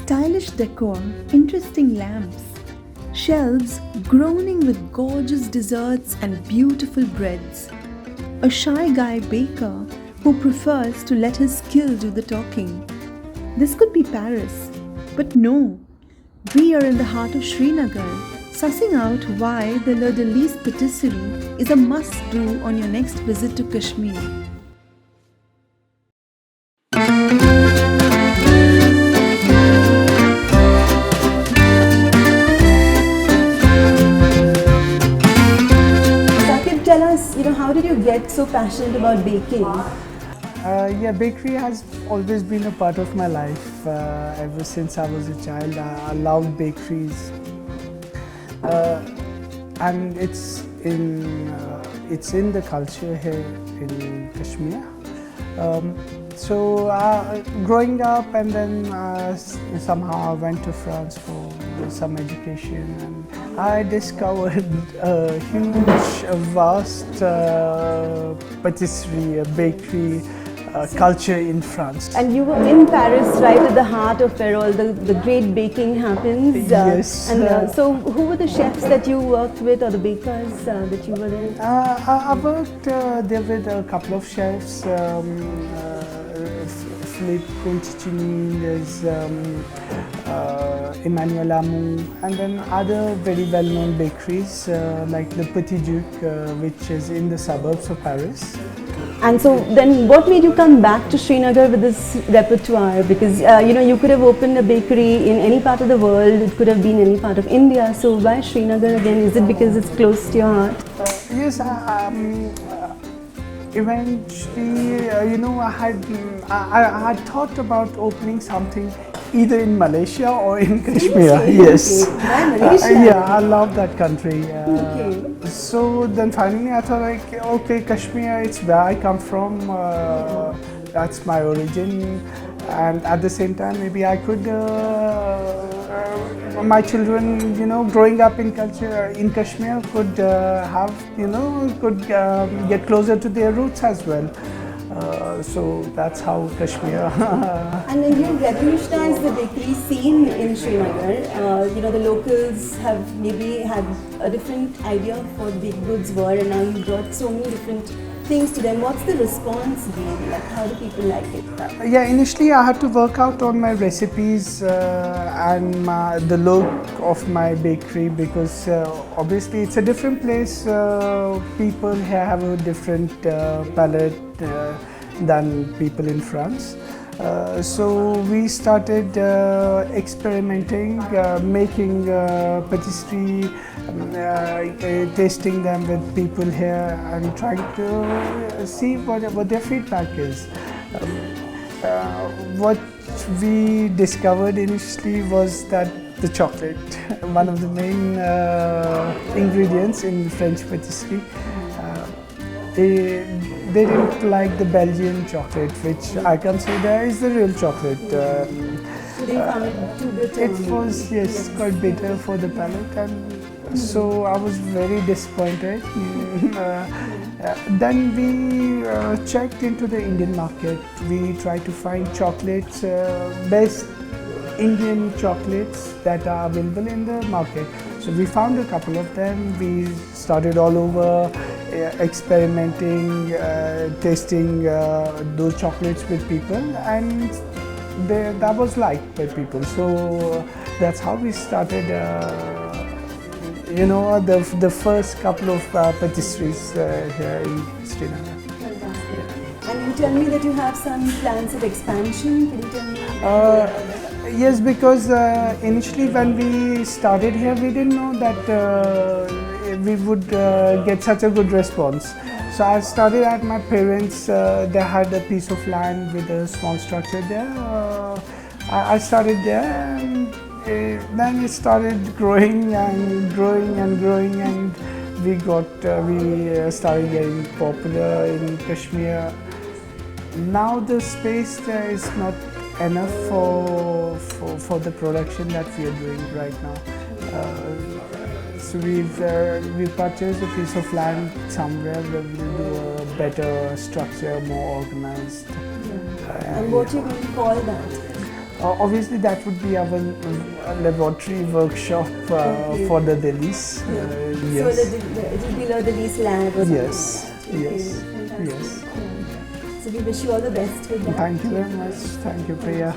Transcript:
Stylish decor, interesting lamps, shelves groaning with gorgeous desserts and beautiful breads. A shy guy baker who prefers to let his skill do the talking. This could be Paris, but no. We are in the heart of Srinagar, sussing out why the Delice patisserie is a must-do on your next visit to Kashmir. Tell us, how did you get so passionate about baking? Yeah, bakery has always been a part of my life. Ever since I was a child, I loved bakeries, and it's in the culture here in Kashmir. So growing up, and then somehow I went to France for some education, and I discovered a huge, vast patisserie, bakery culture in France. And you were in Paris, right at the heart of where all the great baking happens. Yes. And so, who were the chefs that you worked with, or the bakers that you were there? I worked there with a couple of chefs. Philippe Conticini, there's Emmanuel Amou, and then other very well-known bakeries like the Petit Duc, which is in the suburbs of Paris. And so then what made you come back to Srinagar with this repertoire? Because you could have opened a bakery in any part of the world, it could have been any part of India. So why Srinagar again? Is it because it's close to your heart? Yes, eventually, I had thought about opening something either in Malaysia or in Kashmir. Yes. Why Malaysia? Yeah, I love that country. Okay. So then finally I thought, like, okay, Kashmir, it's where I come from. That's my origin, and at the same time, maybe I could. My children, growing up in culture in Kashmir, could could get closer to their roots as well. So that's how Kashmir. And then you revolutionized the bakery scene in Srinagar. The locals have maybe had a different idea of what baked goods were, and now you brought so many different things to them. What's the response been? Like, how do people like it? Yeah, initially I had to work out on my recipes and the look of my bakery, because obviously it's a different place. People here have a different palate than people in France. So we started experimenting, making patisserie, tasting them with people here, and trying to see what their feedback is. What we discovered initially was that the chocolate, one of the main ingredients in French patisserie, they didn't like the Belgian chocolate, which I consider is the real chocolate. So they found it too bitter? It was, yes, quite bitter for the palate, and so I was very disappointed. Then we checked into the Indian market. We tried to find chocolates, best Indian chocolates that are available in the market. So we found a couple of them. We started all over experimenting, tasting those chocolates with people, and that was liked by people. So that's how we started, the first couple of patisseries here in Srinagar. Fantastic. And you tell me that you have some plans of expansion. Can you tell me? Yes, because initially when we started here, we didn't know that we would get such a good response. So I started at my parents', they had a piece of land with a small structure there. I started there, and then it started growing and growing and growing, and we started getting popular in Kashmir. Now the space there is not enough for the production that we are doing right now. So we've purchased a piece of land somewhere where we'll do a better structure, more organized. And what are you going to call that? Obviously, that would be our laboratory workshop for the Delice. Yes. So it will be the Delice lab or something Yes. like that. Okay, Yes. fantastic. Yes. Yeah. So we wish you all the best with that. Thank you very much. Thank you, Priya.